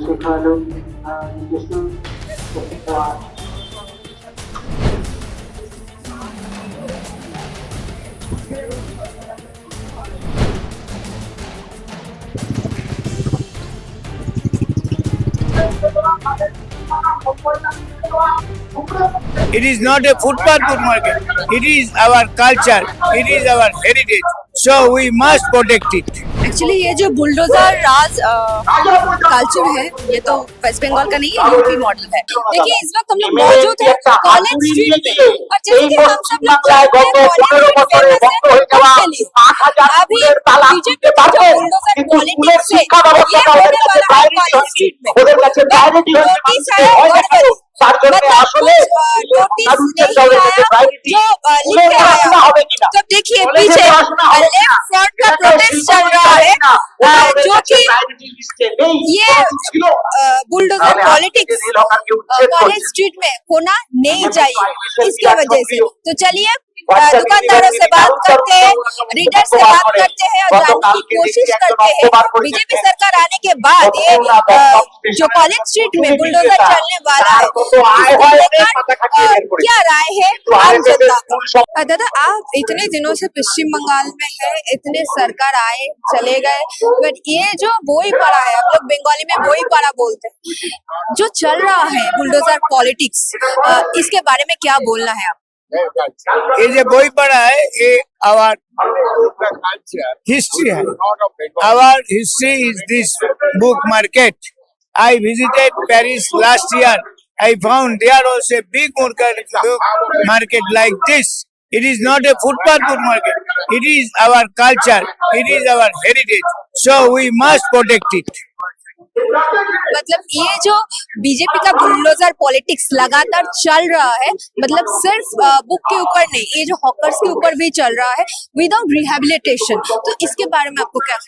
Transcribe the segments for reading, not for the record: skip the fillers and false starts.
শেখালো কিছু It is not a footpath food market. It is our culture. It is our heritage. So we must protect it. Actually ये जो bulldozer राज culture है ये तो waste Bengal का नहीं है, यूपी मॉडल है। देखिए इस वक्त हम लोग मौजूद हैं कॉलेज स्ट्रीट पे और जैसे कि हम सब लोग जानते हैं कॉलेज स्ट्रीट फेमस है अभी बीजेपी का जो बुलडोजर पॉलिटिक्स है ये होने वाला है कॉलेज स्ट्रीट में। नोटिस आया गड़बड़ी नोटिस नहीं आया जो लिख के आया। तो देखिए पीछे लेफ्ट फ्रंट का प्रोटेस्ट चल रहा है जो कि ये बुलडोजर पॉलिटिक्स कॉलेज स्ट्रीट में होना नहीं चाहिए इसके वजह से। तो चलिए दुकानदारों से बात करते हैं, रीडर से बात करते हैं और जानने की कोशिश करते हैं बीजेपी सरकार आने के बाद ये जो कॉलेज स्ट्रीट में बुलडोजर चलने वाला है इसको लेकर क्या राय है आम जनता का। दादा आप इतने दिनों से पश्चिम बंगाल में है, इतने सरकार आए चले गए, बट ये जो बोईपाड़ा है हम लोग बंगाली में बोईपाड़ा बोलते हैं जो चल रहा है बुलडोजर पॉलिटिक्स इसके बारे में क्या बोलना है आप? ये जो बोईपाड़ा है ये our history है. Our history is this book market. I visited Paris last year. I found there was a big market like this. It is not a footpath food market. It is our culture. It is our heritage. So we must protect it. मतलब ये जो BJP का bulldozer politics लगातार चल रहा है मतलब सिर्फ बुक के ऊपर नहीं ये जो हॉकर्स के ऊपर भी चल रहा है विदाउट रिहेबिलिटेशन। तो इसके बारे में आपको क्या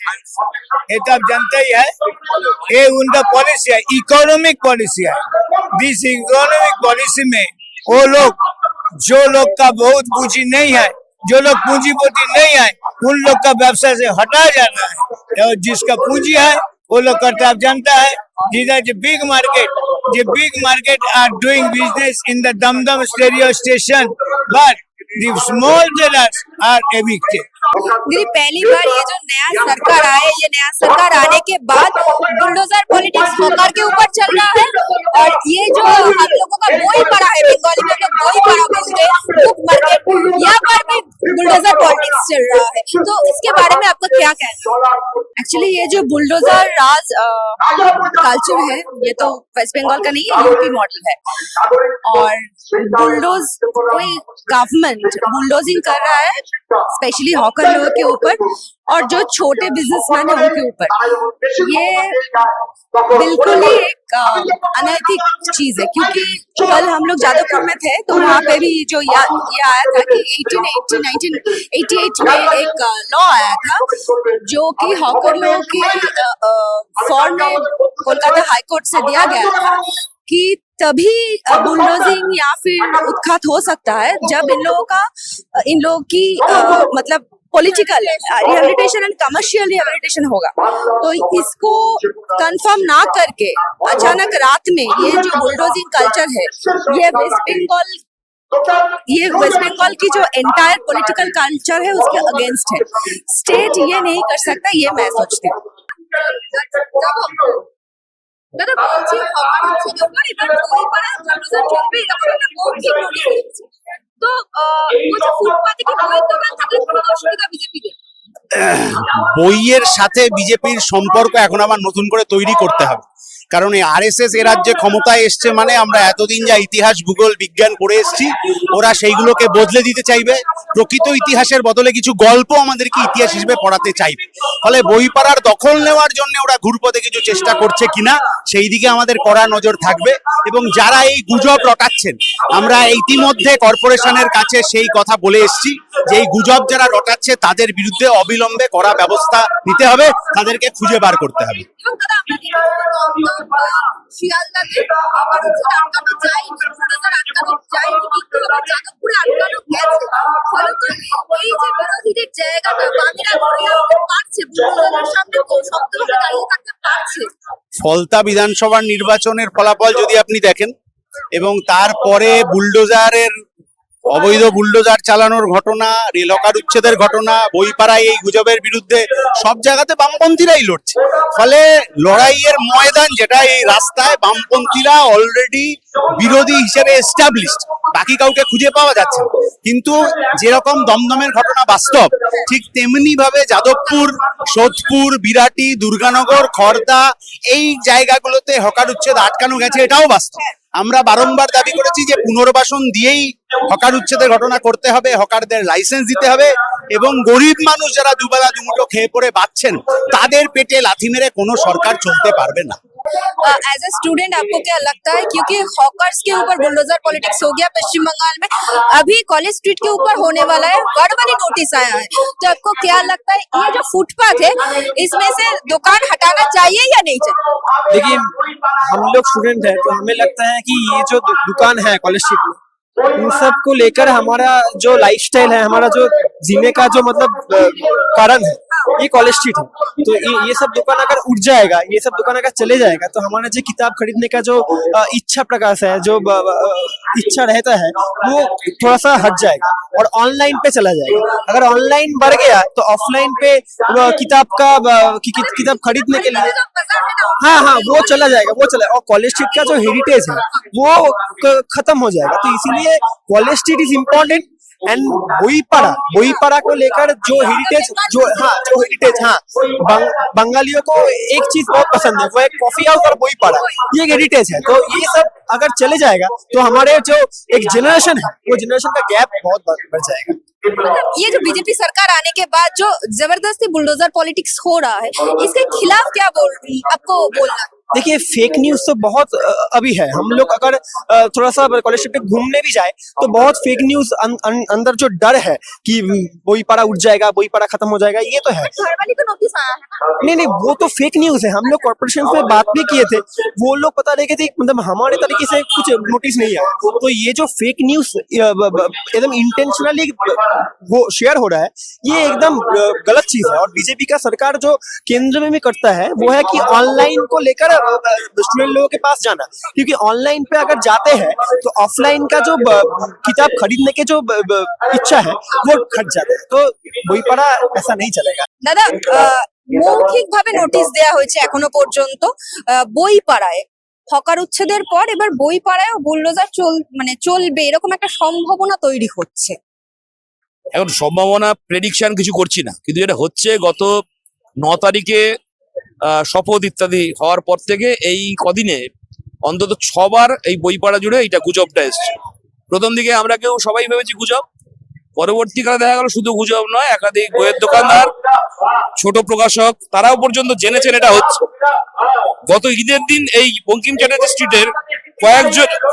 ये तो आप जानते ही है ये उनका पॉलिसी है, इकोनॉमिक पॉलिसी है। दिस इकोनॉमिक पॉलिसी में वो लोग जो लोग का बहुत पूंजी नहीं है, जो लोग पूंजीपति नहीं है, उन लोग का व्यवसाय से हटाया जाना है और जिसका पूंजी है वो लोग करता आप जानता है the big market are doing business in the Dum stereo station, but the small dealers are evicted. मेरी पहली बार ये जो नया सरकार आए ये नया सरकार आने के बाद बुलडोजर पॉलिटिक्स हॉकर के ऊपर चल रहा है और ये जो हम लोगों का बोईपाड़ा है बंगाली में लोग बोईपाड़ा बोलते हैं बुक मार्केट यहाँ पर भी बुलडोजर पॉलिटिक्स चल रहा है। तो इसके बारे में आपका क्या कहना है? एक्चुअली ये जो बुलडोजर राज कल्चर है ये तो वेस्ट बंगाल का नहीं है, यूपी मॉडल है और बुलडोज कोई गवर्नमेंट बुलडोजिंग कर रहा है स्पेशली हॉकर लोगों के ऊपर और जो छोटे बिजनेसमैन है उनके ऊपर। ये बिल्कुल ही एक अनैतिक चीज है क्योंकि कल हम लोग जादवपुर में थे तो वहाँ पे भी जो ये आया था कि 1988 में एक लॉ आया था जो कि हॉकर लोगों की फॉर्म में कोलकाता हाई कोर्ट से दिया गया था कि तभी बुलडोजिंग या फिर उत्खात हो सकता है जब इन लोगों की मतलब political rehabilitation and commercial rehabilitation होगा। तो इसको कंफर्म ना करके अचानक रात में ये जो बुलडोजिंग कल्चर है ये वेस्ट बंगाल की जो एंटायर पॉलिटिकल कल्चर है उसके अगेंस्ट है। स्टेट ये नहीं कर सकता ये मैं सोचती हूँ। দাদা বলছি হকার হচ্ছে দোকান এবার বইপাড়া বুলডোজার চলবে এরকম একটা মৌখিক নোটিশ তো বলছে ফুটপাতে কি বইয়ের দোকান থাকলে কোনো অসুবিধা বিজেপির? বইয়ের সাথে বিজেপির সম্পর্ক এখন আবার নতুন করে তৈরি করতে হবে কারণ এই আরএসএস এ রাজ্যে ক্ষমতায় এসছে মানে আমরা এতদিন যা ইতিহাস ভূগোল বিজ্ঞান পড়ে এসেছি ওরা সেইগুলোকে বদলে দিতে চাইবে, প্রকৃত ইতিহাসের বদলে কিছু গল্প আমাদেরকে ইতিহাস হিসেবে পড়াতে চাইবে। ফলে বইপাড়ার দখল নেওয়ার জন্য ওরা ঘুরপথে কিছু চেষ্টা করছে কিনা সেই দিকে আমাদের কড়া নজর থাকবে এবং যারা এই গুজব রটাচ্ছেন আমরা ইতিমধ্যে কর্পোরেশনের কাছে সেই কথা বলে এসেছি যে এই গুজব যারা রটাচ্ছে তাদের বিরুদ্ধে অবিলম্বে কড়া ব্যবস্থা নিতে হবে, তাদেরকে খুঁজে বার করতে হবে। শিয়ালদাতে আবার আটকানো যায়নি, বুলডোজার আটকানো যায়নি কিন্তু যাদবপুরে আটকানো গেছে। ফলত এই যে বিরোধীদের জায়গাটা বাকিরা ধরে রাখতে পারছে, বুলডোজারের সামনে শক্তভাবে দাঁড়িয়ে থাকতে পারছে। ফলতা বিধানসভার নির্বাচনের ফলাফল যদি আপনি দেখেন এবং তারপরে বুলডোজারের অবৈধ বুলডোজার চালানোর ঘটনা, রেল হকার উচ্ছেদের ঘটনা, বইপাড়ায় এই গুজবের বিরুদ্ধে সব জায়গাতে বামপন্থীরাই লড়ছে। ফলে লড়াইয়ের ময়দান যেটা, এই রাস্তায় বামপন্থীরা অলরেডি বিরোধী হিসেবে এস্টাবলিশড, বাকি কাউকে খুঁজে পাওয়া যাচ্ছে না। কিন্তু যেরকম দমদমের ঘটনা বাস্তব, ঠিক তেমনি ভাবে যাদবপুর, সোদপুর, বিরাটি, দুর্গানগর, খড়দা এই জায়গাগুলোতে হকার উচ্ছেদ আটকানো গেছে, এটাও বাস্তব। আমরা বারংবার দাবি করেছি যে পুনর্বাসন দিয়েই হকার উচ্ছেদের ঘটনা করতে হবে, হকারদের লাইসেন্স দিতে হবে এবং গরিব মানুষ যারা দুবেলা দুমুঠো খেয়ে পড়ে বাঁচছেন তাদের পেটে লাথি মেরে কোনো সরকার চলতে পারবে না। एज ए स्टूडेंट आपको क्या लगता है, क्योंकि हॉकर्स के ऊपर बुलडोजर पॉलिटिक्स हो गया पश्चिम बंगाल में, अभी कॉलेज स्ट्रीट के ऊपर होने वाला है, वर्बली नोटिस आया है, तो आपको क्या लगता है ये जो फुटपाथ है इसमें से दुकान हटाना चाहिए या नहीं चाहिए? देखिए, हम लोग स्टूडेंट हैं तो हमें लगता है कि ये जो दुकान है कॉलेज स्ट्रीट में, इन सब को लेकर हमारा जो लाइफस्टाइल है, हमारा जो जीने का जो मतलब कारण है, ये कॉलेज स्ट्रीट है। तो ये सब दुकान अगर उठ जाएगा, ये सब दुकान अगर चले जाएगा, तो हमारा जो किताब खरीदने का जो इच्छा प्रकाश है, जो इच्छा रहता है, वो थोड़ा सा हट जाएगा और ऑनलाइन पे चला जाएगा। अगर ऑनलाइन बढ़ गया तो ऑफलाइन पे किताब खरीदने के लिए हाँ वो चला जाएगा, वो चला, और कॉलेज स्ट्रीट का जो हेरिटेज है वो खत्म हो जाएगा। तो इसीलिए college street is important and Boipara को लेकर जो हेरिटेज बंगालियों को एक चीज बहुत पसंद है, वो एक कॉफी हाउस और बोईपाड़ा, ये एक हेरिटेज है। तो ये सब अगर चले जाएगा तो हमारे जो एक जनरेशन है, वो जनरेशन का गैप बहुत बढ़ जाएगा। ये जो बीजेपी सरकार आने के बाद जो जबरदस्ती बुलडोजर पॉलिटिक्स हो रहा है, इसके खिलाफ क्या आपको बोलना है? देखिए, फेक न्यूज तो बहुत अभी है। हम लोग अगर थोड़ा सा कॉलेज स्ट्रीट पे घूमने भी जाए तो बहुत फेक न्यूज अंदर जो डर है कि बोईपाड़ा उठ जाएगा, बोईपाड़ा खत्म हो जाएगा, ये तो है। वर्बली तो नोटिस आया है ना? नहीं, वो तो फेक न्यूज है। हम लोग कॉर्पोरेशन में बात भी किए थे, वो लोग पता रहे थे, मतलब हमारे तरीके से कुछ नोटिस नहीं आया। तो ये जो फेक न्यूज एकदम इंटेंशनली वो शेयर हो रहा है, ये एकदम गलत चीज है। और बीजेपी का सरकार जो केंद्र में भी करता है वो है कि ऑनलाइन को लेकर स्टूडेंट लोगों के पास जाना, क्योंकि ऑनलाइन पे अगर जाते हैं तो ऑफलाइन का जो किताब खरीदने के जो इच्छा है वो घट जाता है। तो বইপাড়া ऐसा नहीं चलेगा। দাদা, মৌখিকভাবে নোটিশ দেয়া হয়েছে এখনো পর্যন্ত বইপাড়ায়, হকার উচ্ছেদের পর এবার বইপাড়ায়ও বুলডোজার চলবে, এরকম একটা সম্ভাবনা তৈরি হচ্ছে। এখন সম্ভাবনা প্রেডিকশন কিছু করছি না, কিন্তু যেটা হচ্ছে গত 9 তারিখে শপথ ইত্যাদি হওয়ার পর থেকে এই কদিনে অন্তত 6 বার এই বইপাড়া জুড়ে এইটা গুজবটা এসছে। প্রথম দিকে আমরা কেউ সবাই ভেবেছি গুজব, পরবর্তীকালে দেখা গেল শুধু গুজব নয়, একাধিক বইয়ের দোকানদার, ছোট প্রকাশক, তারাও পর্যন্ত জেনেছেন এটা হচ্ছে। গত ঈদের দিন এই বঙ্কিম চ্যাটার্জি স্ট্রিটের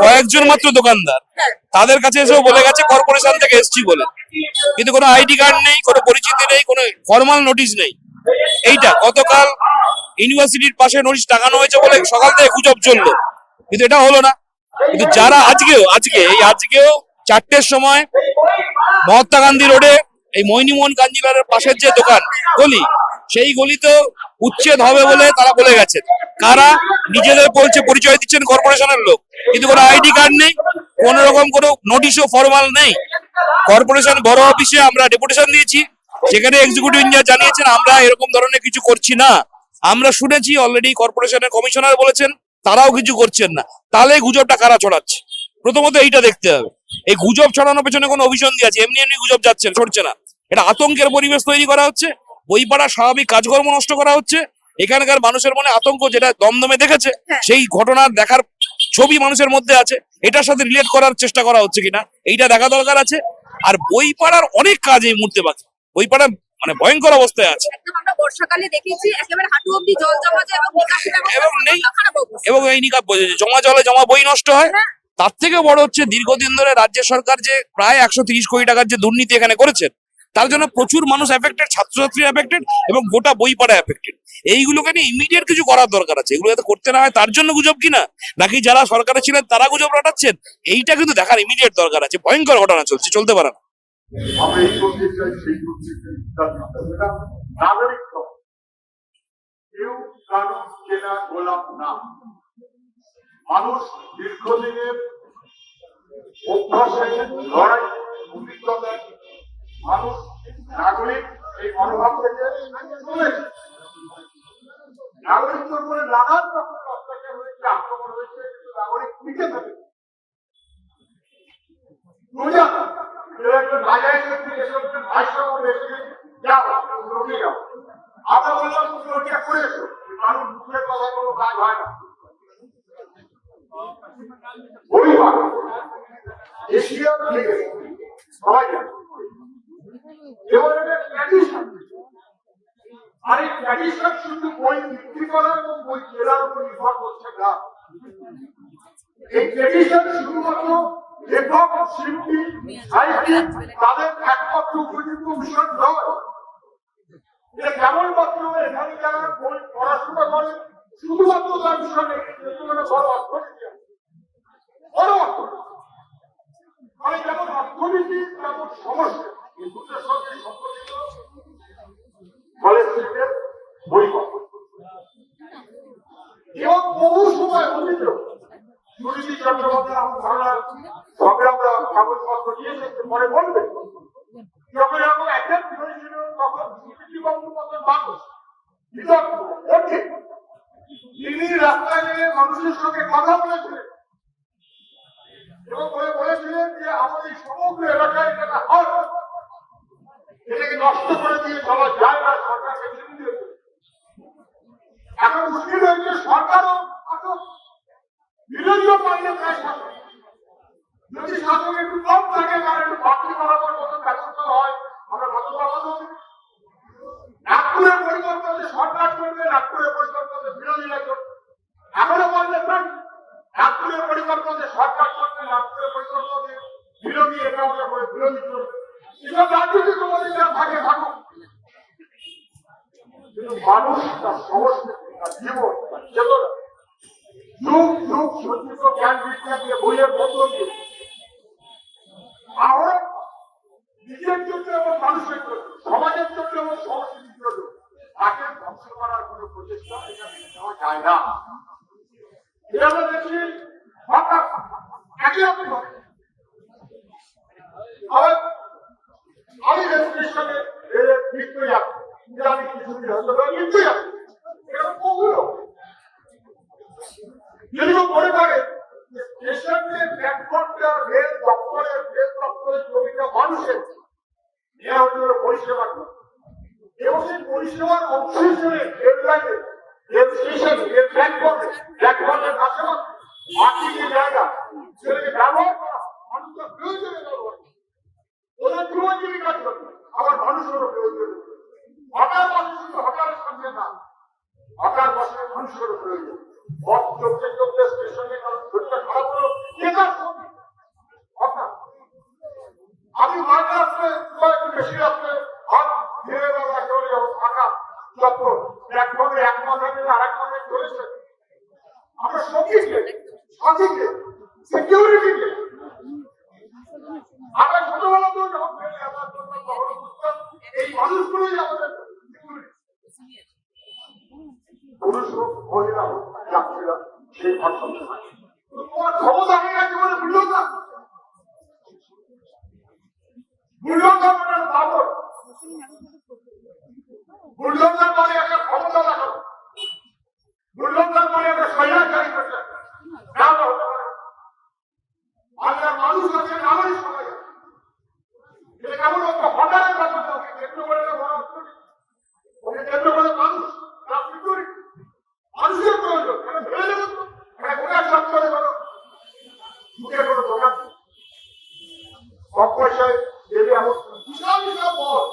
কয়েকজন মাত্র দোকানদার তাদের কাছে এসেও বলে গেছে কর্পোরেশন থেকে এসছি বলে, কিন্তু কোনো আইডি কার্ড নেই, কোনো পরিচিতি নেই, কোনো ফর্মাল নোটিশ নেই। এইটা গতকাল ইউনিভার্সিটির পাশে নোটিশ টাঙানো হয়েছে বলে সকাল থেকে গুজব চললো, কিন্তু এটা হলো না। কিন্তু যারা আজকেও 4টের সময় মহাত্মা গান্ধী রোডে এই মোহিনীমোহন কাঞ্জিলারের পাশের যে দোকান গলি, সেই গলিতে উচ্ছেদ হবে বলে তারা বলে গেছেন। কারা? নিজেদের বলছে পরিচয় দিচ্ছেন কর্পোরেশনের লোক, কিন্তু কোনো আইডি কার্ড নেই, কোন রকম কোনো নোটিশও ফর্মাল নেই। কর্পোরেশন বড় অফিসে আমরা ডেপুটেশন দিয়েছি, সেখানে এক্সিকিউটিভ ইঞ্জিনিয়ার জানিয়েছেন আমরা এরকম ধরনের কিছু করছি না। আমরা শুনেছি অলরেডি কর্পোরেশনের কমিশনার বলেছেন তারাও কিছু করছেন না। তাহলে গুজবটা কারা ছড়াচ্ছে? প্রথমত এইটা দেখতে হবে। এই গুজব ছড়ানোর পেছনে কোনো অভিসন্ধি আছে? এমনি গুজব যাচ্ছে ছড়ছে না, এটা আতঙ্কের পরিবেশ তৈরি করা হচ্ছে, বইপাড়া স্বাভাবিক কাজকর্ম নষ্ট করা হচ্ছে। এখানকার মানুষের মনে আতঙ্ক, যেটা দমদমে দেখেছে সেই ঘটনার দেখার ছবি মানুষের মধ্যে আছে, এটার সাথে রিলেট করার চেষ্টা করা হচ্ছে কিনা এইটা দেখা দরকার আছে। আর বইপাড়ার অনেক কাজ এই মুহূর্তে বাকি, বইপাড়া ভয়ঙ্কর অবস্থায় আছে। আমরা বর্ষাকালে দেখেছি একেবারে হাঁটু অবধি জল জমা যায় এবং এই নিকাপ জমা বই নষ্ট হয়। তার থেকে বড় হচ্ছে দীর্ঘদিন ধরে রাজ্য সরকার যে প্রায় 130 কোটি টাকার যে দুর্নীতি এখানে করেছেন, তার জন্য প্রচুর মানুষ এফেক্টেড, ছাত্রছাত্রী এফেক্টেড এবং গোটা বইপাড়া এফেক্টেড। এইগুলোকে নিয়ে ইমিডিয়েট কিছু করার দরকার আছে। এগুলো যাতে করতে না হয় তার জন্য গুজব কিনা, নাকি যারা সরকারে ছিলেন তারা গুজব রটাচ্ছেন, এইটা কিন্তু দেখার ইমিডিয়েট দরকার আছে। ভয়ঙ্কর ঘটনা চলতে পারে না। আমরা এই করতে চাই, সেই করতে চাই, নাগরিক কেউ কারণ কেনা গোলাম না। মানুষ দীর্ঘদিনের অভ্যাসে, লড়াই, অভিজ্ঞতায় মানুষ নাগরিক এই মনোভাব থেকে চলে এসেছে। নাগরিকদের উপরে নানান রকমের অত্যাচার হয়েছে, আক্রমণ হয়েছে, কিন্তু নাগরিক টিকে থাকে। আমরা বললাম তুমি ওটা করে এসো, কারণ মুখের কথা কোনো কাজ হয় না। বই হয় এশিয়া থেকে সবাই জানে। এবার এটা ট্র্যাডিশন, আর এই ট্র্যাডিশন শুধু বই বিক্রি করা এবং বই কেনার উপর নির্ভর করছে না। এই ট্র্যাডিশন শুধুমাত্র লেখক, শিল্পী, সাহিত্যিক তাদের একমাত্র উপযুক্ত বিষয় নয়। এটা কেবলমাত্র এখানে যারা বই পড়াশোনা করে শুধুমাত্র তার বিষয় নেই, বড় অর্থনীতি আছে, বড় অর্থনীতি। মানে যেমন অর্থনীতি তেমন সমস্যা, এই দুটোর সঙ্গে সম্পর্কিত কলেজ থেকে বই পড়া এবং বহু সময় অভিযোগ সুনীতি চট্টোপাধ্যায় আমার ধারণা সবে আমরা কাগজপত্র নিয়ে এসেছে, পরে বলবেন যখন এরকম অ্যাটেম্প হয়েছিল তখন সুনীতি বন্দ্যোপাধ্যায় মানুষ বিতর্ক ওঠে। তিনি রাস্তায় গিয়ে মানুষের সঙ্গে কথা বলেছিলেন এবং বলেছিলেন যে আমাদের সমগ্র এলাকায় এটা হয়, এটাকে নষ্ট করে দিয়ে চলা যায় না, সরকারকে ছেড়ে দিয়েছে। এখন মুশকিল হয়েছে সরকারও বিরোধীও পাইলে প্রায় শাসক, যদি শাসক একটু কম থাকে তার একটু বাড়তি করাবার মতো ব্যবস্থা হয়, আমরা ভালো পাবো। নাগপুরের পরিকল্পনাতে সরকার করবে, নাগপুরের পরিকল্পনাতে বিরোধীরা করবে। এখনো বললে নাগপুরের পরিকল্পনাতে সরকার করবে, নাগপুরের পরিকল্পনাতে বিরোধী এটা ওটা করে বিরোধী করবে। এসব রাজনীতি তোমাদের যা থাকে থাকুক, কিন্তু মানুষ তার সংস্কৃতি, তার জীবন, তার চেতনা যুগ যুগ সজ্জিত জ্ঞান বিজ্ঞান দিয়ে বইয়ের বদল দিয়ে আহরণ নিজের জন্য এবং মানুষের জন্য, সমাজের জন্য এবং সংস্কৃতির জন্য তাকে ধ্বংস করার কোন প্রচেষ্টা এখানে নেওয়া যায় না। এটা আমরা দেখছি একই রকম ভাবে আমি রেজিস্ট্রেশনে লিখতে যাচ্ছি, আমি কিছুদিন হয়তো লিখতে যাচ্ছি, এরকম বহু যদি মনে করে স্টেশনের প্ল্যাটফর্মটা রেল দপ্তরের জমিটা মানুষের নেওয়া হচ্ছে পরিষেবা এবং সেই পরিষেবার অংশ হিসেবে রেল লাইনে, রেল স্টেশন, রেল প্ল্যাটফর্মের আশেপাশে মাটি যে জায়গা সেটাকে ব্যবহার করা মানুষের প্রয়োজনে ব্যবহার ওদের জীবন জীবিকা জন্য, আবার মানুষেরও প্রয়োজন। হকার বসে শুধু হকারের সঙ্গে না, হকার বসে মানুষেরও প্রয়োজন। চলতে চলতে স্টেশনে কারণ শরীরটা খারাপ হলো, আমি মাঝে আসলে একটু বেশি আসলে হাত ধীরে বেলা চলে যাবো ফাঁকা চত্বর প্ল্যাটফর্মে এক মাথা থেকে আরেক মাথায় চলেছে। আমরা সঙ্গীকে সঠিকে সিকিউরিটিকে আমরা ছোটবেলা তো যখন ফেলে আমার জন্য তখন বুঝতাম এই মানুষগুলোই আমাদের পুরুষ হোক মহিলা হোক যাত্রীরা সেই ভারসাম্য তোমার ক্ষমতা হয়ে গেছে বলে বুঝলো বুল্ডোজার মানে বাবর, বুল্ডোজার মানে একটা ক্ষমতা দেখানো, বুল্ডোজার মানে একটা স্বৈরাচারী করছে না হতে পারে। বাংলার মানুষ আছে, নামই সবাই আছে। এটা কেমন একটা হঠাৎ ব্যাপার, ওকে কেন্দ্র করে না বড় ওকে কেন্দ্র করে মানুষ মানুষের প্রয়োজন। মানে ভেবে দেবেন তো গোটা সব করে বলো মুখে কোনো দোকান কম পয়সায় দেবে এমন বিশাল বিশাল বল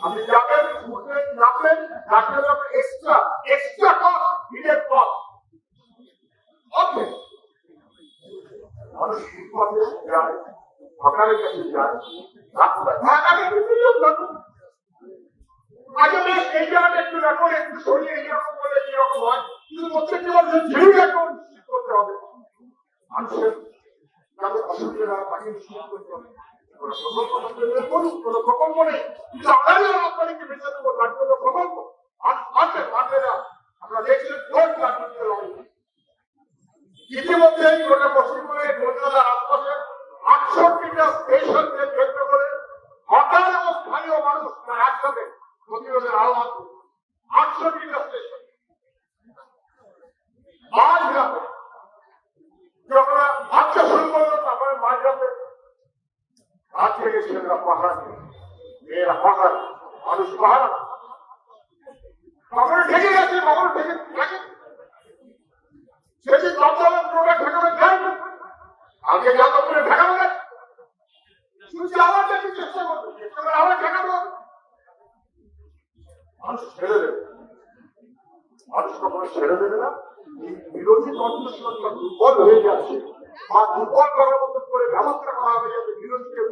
আপনি যাবেন, উঠবেন, নামবেন, doctor extra extra cost, hidden cost. Okay মানুষ ফুটপাতে যায়, আপনাদের কাছে যায়, রাস্তায় ঢাকাকে বিভিন্ন আগে বেশ এই জায়গাটা একটু রাখো, একটু সরিয়ে এইরকম বলে এইরকম হয়, কিন্তু প্রত্যেকটি মানুষের ঝিল রাখো করতে হবে। মানুষের তাদের অসুবিধা তাকে নিশ্চিত করতে হবে। প্রকল্প নেই, কিন্তু আপনারই আপনাদেরকে বেঁচে দেবো, তার জন্য প্রকল্প আসবে পারবে না আমরা দেখছি ভোট রাজনীতিতে লড়াই। ইতিমধ্যেই গোটা পশ্চিমবঙ্গের কলকাতার আশপাশে 68টা স্টেশনকে কেন্দ্র করে হকার এবং স্থানীয় মানুষ তারা একসাথে প্রতিরোধের আহ্বান 68টা স্টেশন মাঝরাতে যখন ভাবতে শুরু করলো তারপরে মাঝরাতে রাত থেকে ছেলেরা পাহারা দিয়ে মেয়েরা পাহারা মানুষ পাহারা কখনো ঠেকে গেছে কখনো ঠেকে থাকে সেটি দমদমের পুরোটা ঠেকানো যায় না। আগে যাদবপুরে ঠেকানো যায় শুধু আবার দেখি চেষ্টা করবে চেষ্টা করে আবার ঠেকানো মানুষ ছেড়ে দেবে মানুষ কখনো ছেড়ে দেবে না। বিরোধী কণ্ঠস্বর দুর্বল হয়ে যাচ্ছে বা দুর্বল করার মতো করে ব্যবস্থা করা হবে যাতে বিরোধীকে